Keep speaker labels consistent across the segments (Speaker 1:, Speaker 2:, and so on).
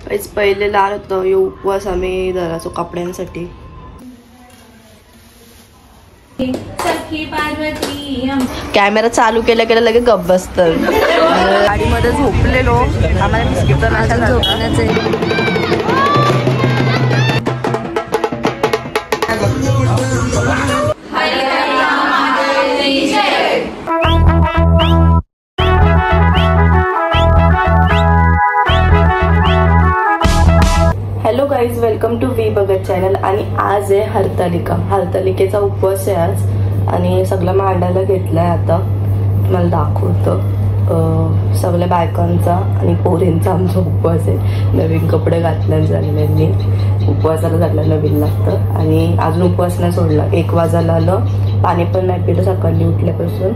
Speaker 1: पहिले लाल होतं यो उपवास आम्ही धराचो कपड्यांसाठी. कॅमेरा चालू केल्या लगेच गप्प बसतं. गाडीमध्ये झोपलेलो आम्हाला बिस्किट झोपण्याचे. हॅलो गाईज, वेलकम टू वी बघत चॅनल. आणि आज आहे हरतालिकेचा उपवास आहे आज. आणि सगळं मांडायला घेतलाय. आता तुम्हाला दाखवतो. सगळ्या बायकांचा आणि पोरींचा आमचा उपवास आहे. नवीन कपडे घातले झालेल्यांनी उपवासाला झालं नवीन लागतं. आणि अजून उपवास नाही सोडला. 1 वाजायला आलं. पाणी पण नाही पिलं सकाळी उठल्यापासून.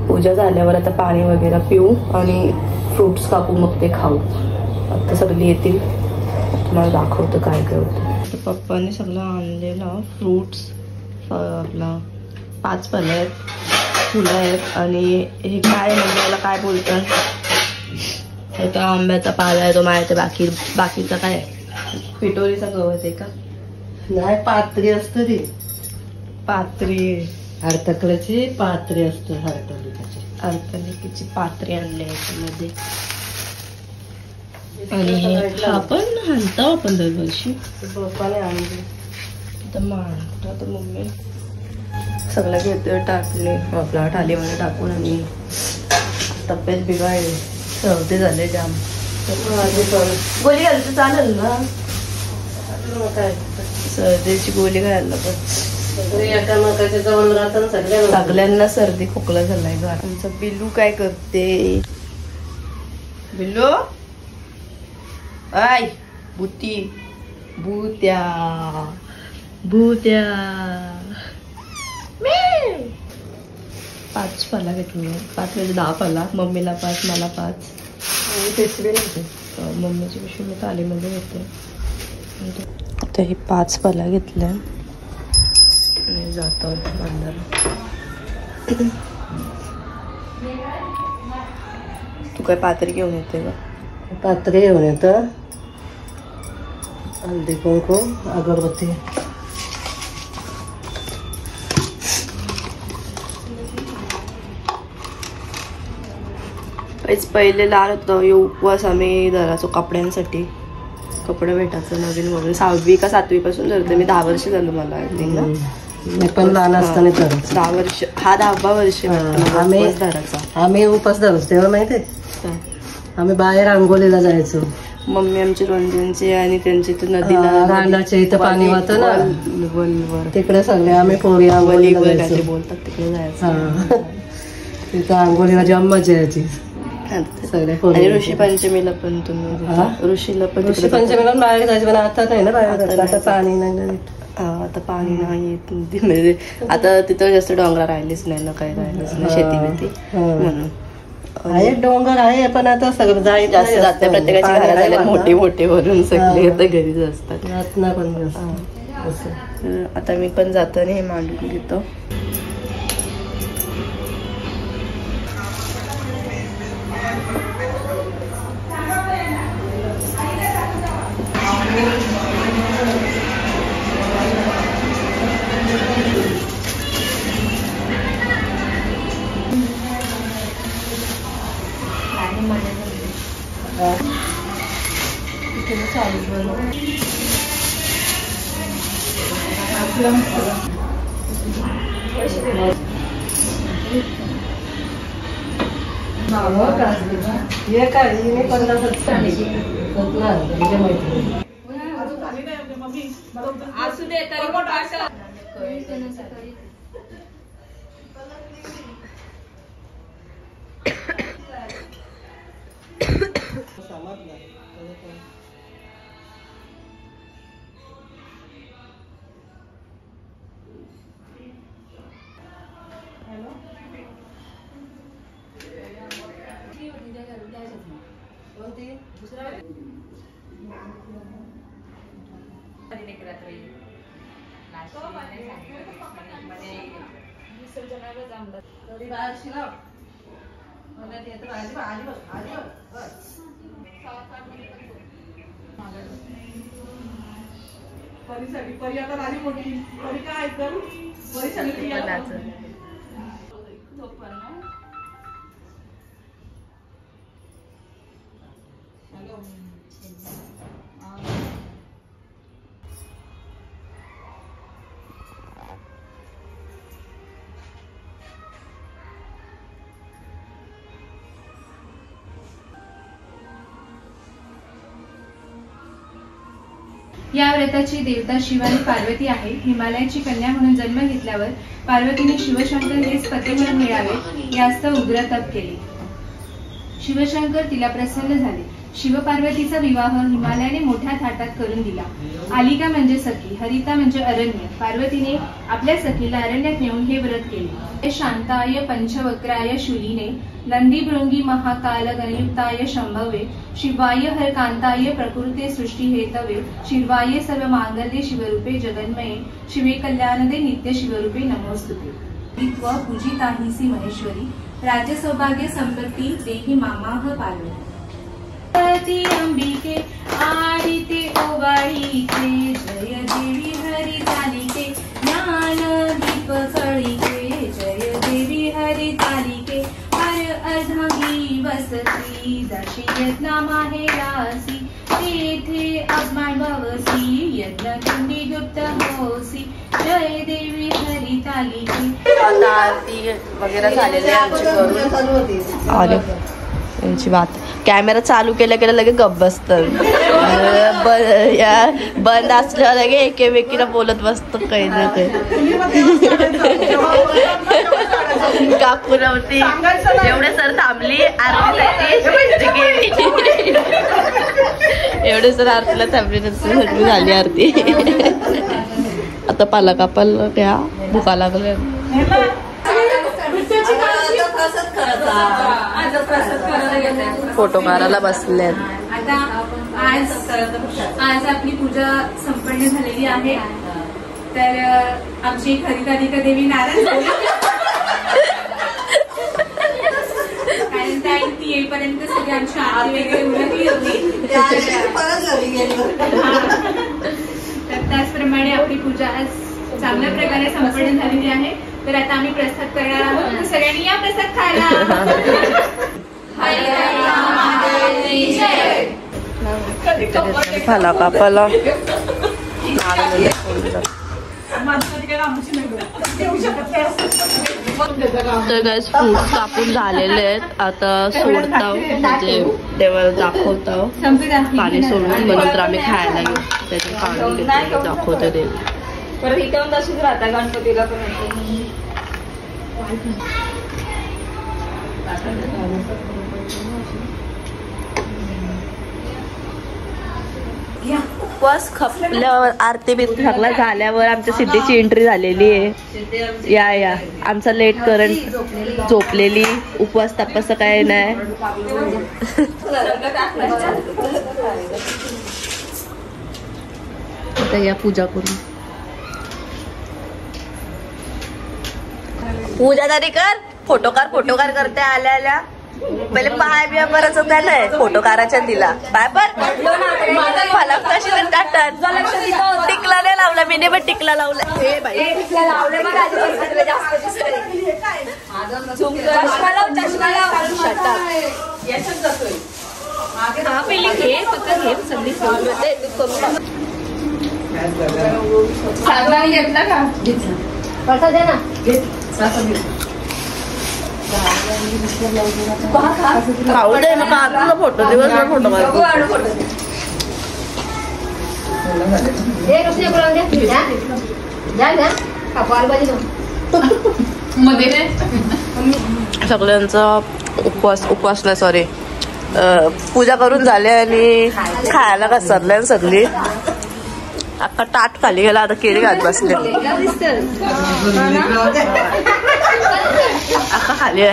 Speaker 1: पूजा झाल्यावर आता पाणी वगैरे पिऊ आणि फ्रूट्स कापू, मग ते खाऊ. आता सगळी येतील, तुम्हाला दाखवतो काय काय होतं. पप्पाने सगळं आणलेलं फ्रूट्स. आपला 5 फळं आहेत, फुलं आहेत. आणि हे काय म्हणजे याला काय बोलतात, हे तर आंब्याचा पाला आहे तो माहिती. बाकीचा काय पिटोरीचा गवत आहे का?
Speaker 2: नाही, पात्री असतं ती.
Speaker 1: पात्री
Speaker 2: हरतालिकेची पात्री असतं.
Speaker 1: हरतालिकेची पात्री आणली याच्यामध्ये. आणि हे आपण आणतो आपण दरवर्षी.
Speaker 2: पप्पाने आणली
Speaker 1: तर मांडतो. तर मम्मी सगळं घेतोय टाकले आपला थालीमध्ये टाकून. आणि तब्येत बिघाडली, सर्दी झाले जाम. गोळी घालतो चालेल ना?
Speaker 2: काय
Speaker 1: सर्दीची गोळी घालायला पण
Speaker 2: एकामेकाच्या जवळ राहतात
Speaker 1: सगळ्यांना सर्दी खोकला झालाय. आमचं बिल्लू काय करते? बिल्लू आय भूती भूत्या 5 फळं घेतली. 5 म्हणजे 10 फळं. मम्मीला 5, मला 5.
Speaker 2: पिशवी नव्हती.
Speaker 1: मम्मीची पिशवी मी थालीमध्ये घेते. आता हे 5 फळं घेतल्या आणि जातो बांधायला. तू काय पात्री घेऊन येते का?
Speaker 2: पात्री घेऊन येतं. हळदी कुंकू, अगरबत्ती.
Speaker 1: पहिले लाल होतं यो उपवास आम्ही धराचो कपड्यांसाठी. कपडे भेटायचं नवीन म्हणून. 6वी का 7वी पासून धरते मी. 10 वर्ष झालं मला. आय थिंक ना.
Speaker 2: मी पण लहान असताना धरायचं.
Speaker 1: 10 वर्ष. हा 10वा वर्ष
Speaker 2: आम्ही
Speaker 1: धरायचा.
Speaker 2: आम्ही उपास धरायचो तेव्हा माहितीये. आम्ही बाहेर आंघोळीला जायचो.
Speaker 1: मम्मी आमची रंजनची आणि त्यांची नदीला
Speaker 2: रांडाच्या इथं पाणी होतं ना, तिकडे सगळे आम्ही पोरी आंघोळीला जायचो.
Speaker 1: बोलतात तिकडे जायचं.
Speaker 2: तिथं आंघोळीला जाम मजा यायची सगळ्या पोरी.
Speaker 1: आणि ऋषी पंचमीला पण तुम्ही ऋषीला पण
Speaker 2: ऋषी पंचमीला बाहेर जायचं. पण आता नाही ना बाहेर. आता पाणी नाही.
Speaker 1: आता पाणी नाही येत. म्हणजे आता तिथं जास्त डोंगरा राहिलेच नाही ना, काही राहिलेच नाही शेती बेती म्हणून.
Speaker 2: आहे डोंगर आहे, पण आता सगळं
Speaker 1: जास्त जाते. प्रत्येकाची घरा झाल्या मोठे मोठे भरून सगळे आता घरीच असतात. आता मी पण जाताना हे मांडून घेतो.
Speaker 3: परीसाठी परी आता झाली मोठी. परी काय ऐकल परी सगळी
Speaker 4: या व्रताची देवता शिव आणि पार्वती आहे. हिमालयाची कन्या म्हणून जन्म घेतल्यावर पार्वतीने शिवशंकर हेच पती म्हणून मिळावे यास्तव उग्र तप केले. शिवशंकर तिला प्रसन्न झाले. शिवपार्वतीचा विवाह हिमालयाने मोठ्या थाटात करून दिला. आलिका म्हणजे सखी, हरिता म्हणजे अरण्य. पार्वतीने आपल्या सखीला अरण्यात नेऊन हे व्रत केले. शांताय पंचवक्राय शूलिने नंदीभृंगी महाकाल गणयुक्ताय शंभवे शिवाय हरकांताय प्रकृते सृष्टी हेतवे शिवाय सर्व मांगल्ये शिवरूपे जगन्मये शिवे कल्याणदे नित्य शिवरूपे नमोस्तुते. पूजिताहिसी महेश्वरी राज्य सौभाग्य संपत्ती देहि मामाह पार्वती. अंबिके आदिते ओवाळीके जय देवी हरितालिके ज्ञान दीप कळीके जय देवी हरितालिके हर अर्धांगी वसती दशी यज्ञा माहेरासी तेथे अज्ञान भवसी यज्ञ कुंडी गुप्त होसी जय देवी हरितालिके.
Speaker 1: आता आरती वगैरे झालेली आहे यांची बात. कॅमेरा चालू केल्या केल्या लगे गप्प बसतं. बंद असल्यावर लगे एकेमेकीला बोलत बसत काही ना काही. काकू नव्हती एवढे सर थांबली आरती एवढे सर आरतीला थांबली नंतर झाली आरती. आता पाला कापायला त्या भुका लागल्या. फोटो मारायला बसले.
Speaker 4: आता आज आपली पूजा संपन्न झालेली आहे. तर आमची हरितालिका देवी नाराज झाली कारण ती येईपर्यंत सगळी आमची आरती वगैरे उरकली होती. तर त्याचप्रमाणे आपली पूजा आज चांगल्या प्रकारे संपन्न झालेली आहे. तर आता आम्ही प्रसाद करणार आहोत. सगळ्यांनी या प्रसाद खायला.
Speaker 1: फला कापाला तर गाइस फ्रूट कापून झालेले आहेत. आता सोडताव म्हणजे देवाला दाखवताव पाणी सोडून मग नंतर आम्ही खायला घेऊ. त्याच्यात काढून घेतो दाखवतो देव.
Speaker 5: परत इथे पण तशीच राहता गणपतीला पण.
Speaker 1: उपवास खपल्यावर आरती बिरती सगळं झाल्यावर आमच्या सिद्धीची एंट्री झालेली आहे. या आमचा लेट करंट झोपलेली. उपवास तपास काय नाही. आता या पूजा करून. पूजा तरी कर. फोटोकार करते आल्या आल्या पहिले पाय बिया बरंच होता नाही. फोटो काराच्या दिला पाय पर फलक कशी पण काढतात. टिकला नाही लावला मी पण टिकला लावला. हे बाई
Speaker 4: घेतला का
Speaker 1: खाऊ दे ना तुझा फोटो दिवसभर फोटो सगळ्यांचा उपवास नाही सॉरी पूजा करून झाले आणि खायला घसरल्या सगळी. अख्खा ताट खाली गेला. आता केळी घात बसले अख्खा खाली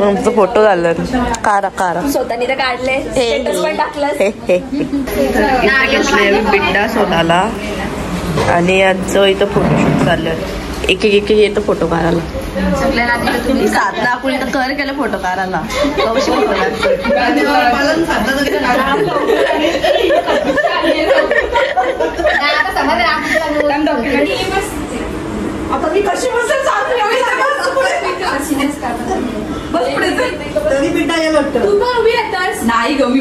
Speaker 1: आमचा फोटो झाला. कारा
Speaker 5: स्वतःनी तर काढले पण टाकलं.
Speaker 1: बिड्डा स्वतःला आणि यांचं इथं फोटोशूट चाललं. एक येतं फोटो काढायला. साधना आपण इथं कर केलं फोटो काढायला. कशी फोटो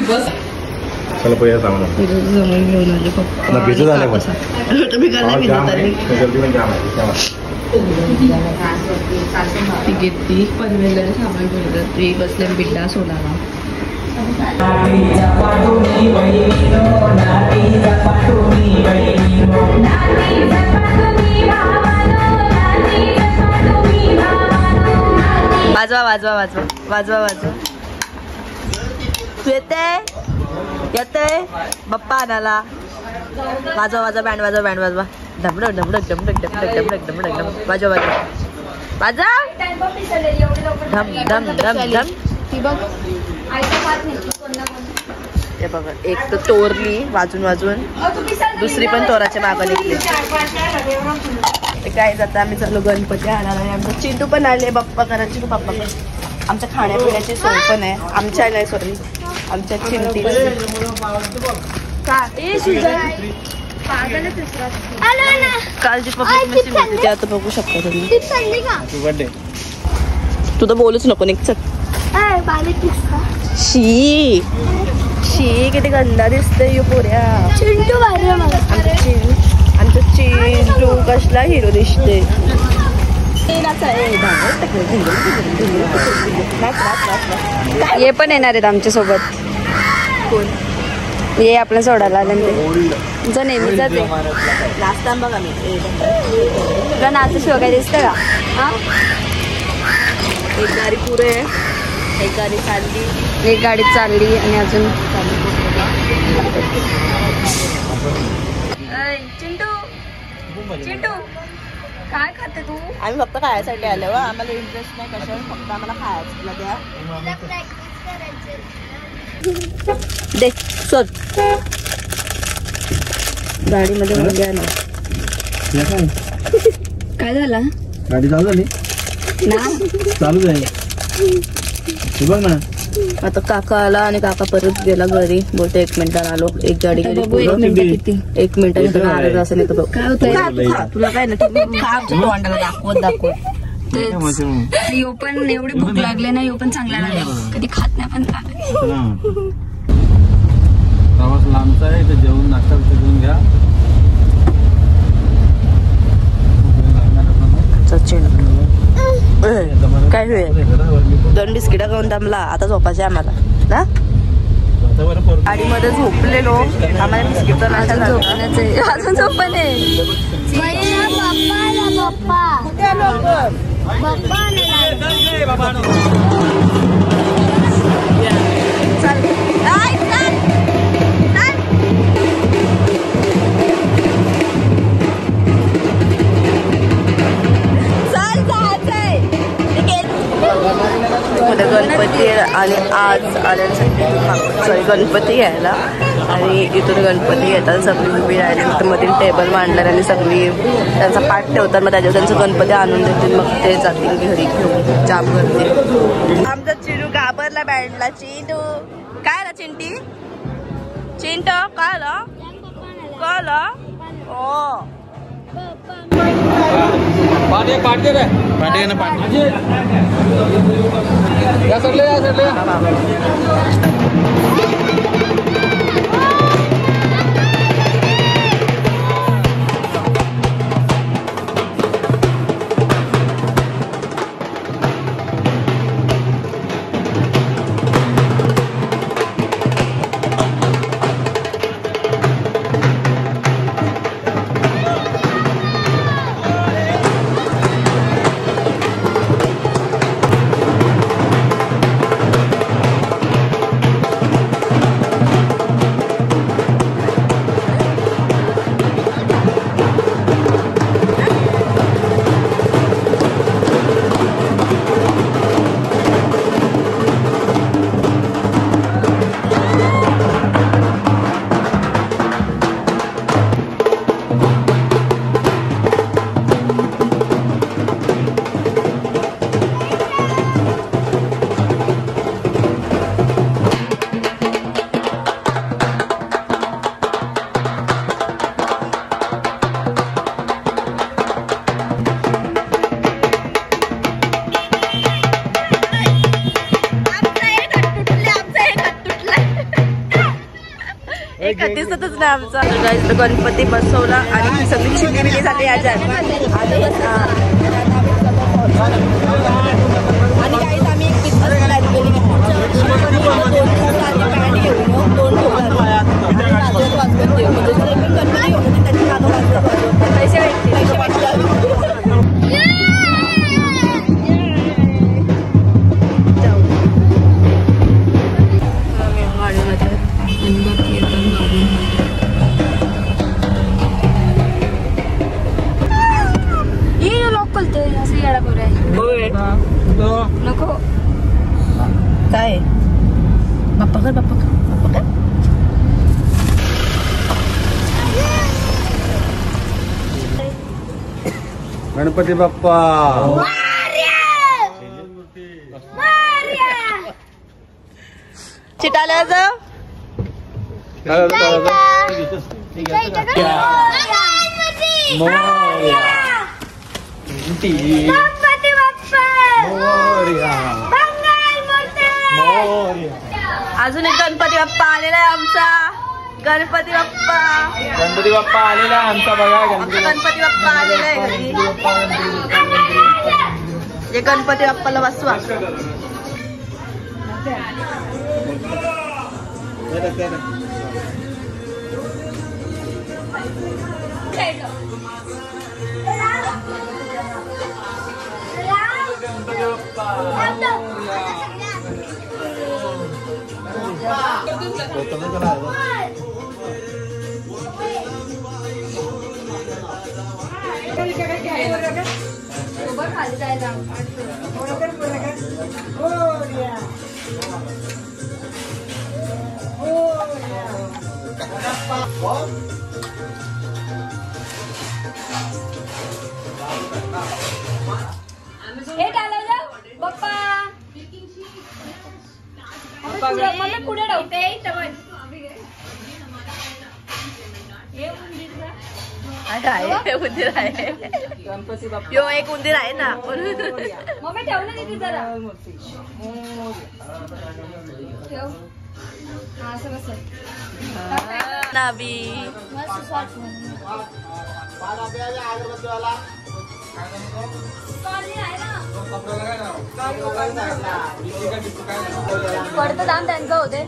Speaker 6: चलो पहिया सांगा
Speaker 1: जमून घेऊन आले पप्पा.
Speaker 6: ना भिजत आले पण
Speaker 1: तुम्ही काय नाही भिजत आले.
Speaker 6: गर्दी पण जाम आहे त्यामुळे.
Speaker 1: ती घेतली पनवेलला सामान घेऊन ती बसल्या बिड्डा सोडावा. वाजवा वाजवा वाजवा वाजवा वाजवा. तू येते बाप्पा आणाला. वाजवा वाजवा बँड वाजवा बँड वाजवा. डमडक डमडक डमडक डमडक डमडक डमडक डमडक वाजवा वाजवा वाजवा. धम धम धम धम. हे बघा एक तर तोरली वाजून वाजून, दुसरी पण तोराच्या मागं निघली. काय जातं आम्ही चालू गणपती आणायला. आमचं चिंटू पण आले. बाप्पा करा चिंटू बाप्पा कर. आमच्या खाण्यापिण्याची सोय पण आहे. आमच्या नाही सॉरी आमच्या चिंटी कालची पब्लिक मिळते ते आता बघू शकता तुम्ही. तू तर बोलूच नको निघ. शी शी किती गंदा दिसतंय यो पोऱ्या. आमचं चिंटू कसला हिरो दिसते.
Speaker 5: ये पण येणार आहेत आमच्या सोबत.
Speaker 1: कोण
Speaker 5: ये आपल्या सोडायला आले तुझं नेहमी जाते.
Speaker 1: लास्ट टाइम बघा मी
Speaker 5: तुला नाचल्याशिवाय काय दिसतं का? हा
Speaker 1: एक गाडी पुरे एक गाडी चालली.
Speaker 5: एक गाडी चालली आणि अजून चिंटू चिंटू काय खाते तू?
Speaker 1: आम्ही फक्त खायसाठी आलो. आम्हाला इंटरेस्ट नाही कशावर, फक्त आम्हाला खायचं द्या. दे सोड गाडीमध्ये मुलगा ना.
Speaker 5: काय झालं
Speaker 6: गाडी चालू झाली
Speaker 5: ना?
Speaker 6: चालूच आहे बघ ना.
Speaker 1: आता काका आला आणि काका परत गेला घरी. बोलते 1 मिनिटात आलो. एक गाडी गेली. 1 मिनिटात अर्ध असं नाही तर
Speaker 5: काय होतंय
Speaker 1: तुला काय नाही. आमच्या तोंडाला दाखवत दाखवत.
Speaker 5: यो पण एवढी भूक लागले ना. यो पण चांगला लागला. कधी खात नाही पण
Speaker 6: प्रवास लांबचा आहे तर जेवण नाश्ता घेऊन घ्या.
Speaker 1: काय होईल 2 बिस्किटा खाऊन दमला. आता झोपायचे आम्हाला ना. गाडीमध्ये झोपलेलो. आम्हाला बिस्किटचा नाश्ता झाला.
Speaker 5: अजून झोपण आहे.
Speaker 1: गणपती आणि आज आल्यानंतर सॉरी गणपती घ्यायला आणि इथून गणपती येतात. सगळी उभी राहिली मधील टेबल मांडणार आणि सगळी त्यांचा पाठ ठेवतात. मग त्याच्यावर त्यांचं गणपती आणून देतील. मग ते जातील घरी घेऊन. जाम करतील. आमचा चिंटू घाबरला बँडला. चिंटू काय ना चिंटी चिंटू काय आला कल ओ
Speaker 6: पाटे पाटे रे पाटे ना पाटे या सरले
Speaker 1: एक दिसतच नाही आमचा. गणपती बसवला आणि ती सगळी चिल्ली झाली याच्यात. आणि काही आम्ही एक बिझनेस प्लॅन केली की पुढच्या वर्षी 2 दिवस आधी बँड घेऊन 2 ढोल वाजवत देऊ. म्हणजे जे पण गणपती घेऊन त्याची मागं वाजवत पैसे भेटतात.
Speaker 5: नको
Speaker 1: काय बाप्पा कर बाप्पा कर.
Speaker 6: गणपती बाप्पा
Speaker 1: चिटाला जा. अजून एक गणपती बाप्पा आलेला आहे आमचा. गणपती बाप्पा
Speaker 6: आलेला आहे आमचा. बघा
Speaker 1: गणपती बाप्पा आलेला आहे घरी. जे गणपती बाप्पाला बसवा.
Speaker 5: पुढे ठेवते.
Speaker 1: उंदीर आहे. यो एक उंदीर आहे ना.
Speaker 5: मम्मी ठेवलं तिथे जरा ठेव. असं कसं
Speaker 1: नाबी
Speaker 5: पडतं दाम त्यांचं होते.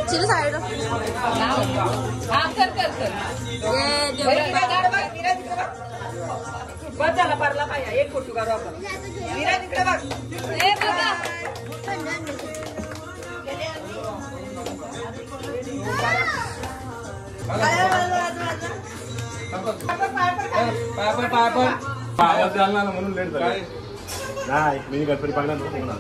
Speaker 1: चिरू साईड
Speaker 3: झाला पारला पाहिजे. एक फोटो काढू आपण. विराज इकडे बघ.
Speaker 6: म्हणून लेट झाला. नाही मी गणपती पाहिला नव्हता.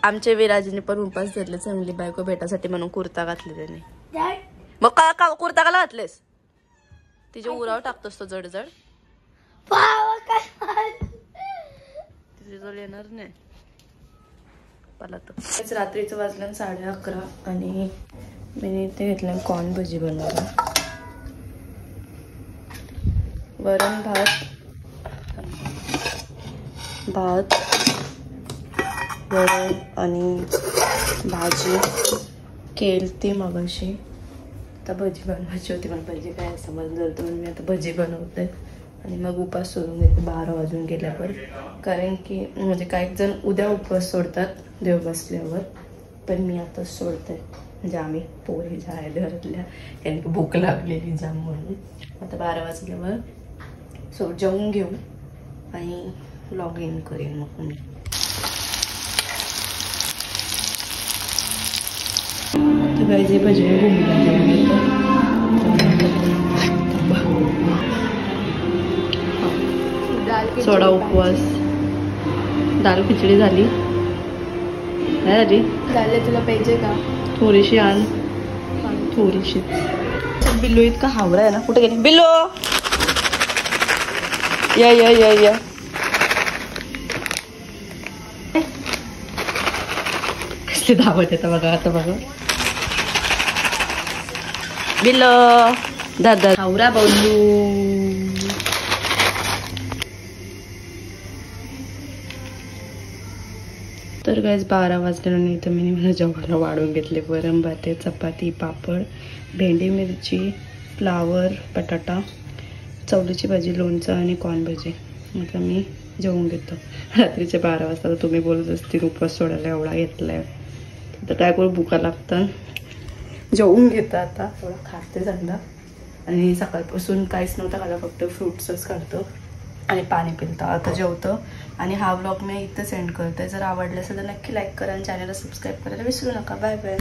Speaker 1: आमच्या विराजीने पण उपास धरले. चांगली बायको भेटासाठी म्हणून कुर्ता घातले त्याने. मग का कुर्ता का घातलेस? तिच्या उरावर टाकतोस तो जड जड. तिथे जवळ येणार नाही. रात्रीचं वाजलं 11:30 आणि मी ते घेतलं कॉर्न भजी बनवलं. वरण भात वरण आणि भाजी केलती मगाशी. आता भजी बनवायची होती पण भजी काय समजलं तर मी आता भजी बनवते आणि मग उपास सोडून घेते 12 वाजून गेल्यावर. कारण की म्हणजे काही जण उद्या उपवास सोडतात देव बसल्यावर, पण मी आता सोडते. म्हणजे आम्ही पोहे ज्या आहे घरातल्या कारण की भूक लागलेली जाम म्हणून. आता 12 वाजल्यावर जेवून घेऊ आणि लॉग इन करेन मग मी. तर काय जे भजी सोडा उपवास, दाल खिचडी झाली नाही झाली?
Speaker 4: झाले. तुला पाहिजे का?
Speaker 1: थोडीशी आण, थोडीशी. बिल्लू इतका हावरा आहे ना. कुठे गेली बिल्लू? या या या या. कसली धावत येतं बघा आता बघा. बिल्लू दादा हावरा बल्लू. तर गाईज 12 वाजल्यानंतर मी मला जेवायला वाढून घेतले. वरण भात, चपाती, पापड, भेंडी मिरची, फ्लावर, बटाटा, चवळीची भाजी, लोणचं आणि कॉर्न भाजी. आता मी जेवून घेतो. रात्रीचे 12 वाजता. तर तुम्ही बोलत असतील उपवास सोडायला एवढा घेतलाय, तर काय करू, भुका लागतं. जेवून घेतं आता. थोडं खाते समजा. आणि सकाळपासून काहीच नव्हतं खाल्लं, फक्त फ्रूट्सच काढतो आणि पाणी पिलतं. आता जेवतं. आणि हा व्लॉग मी इथं सेंड करते. जर आवडलं असेल तर नक्की लाईक करा आणि चॅनलला सबस्क्राईब करायला विसरू नका. Bye bye.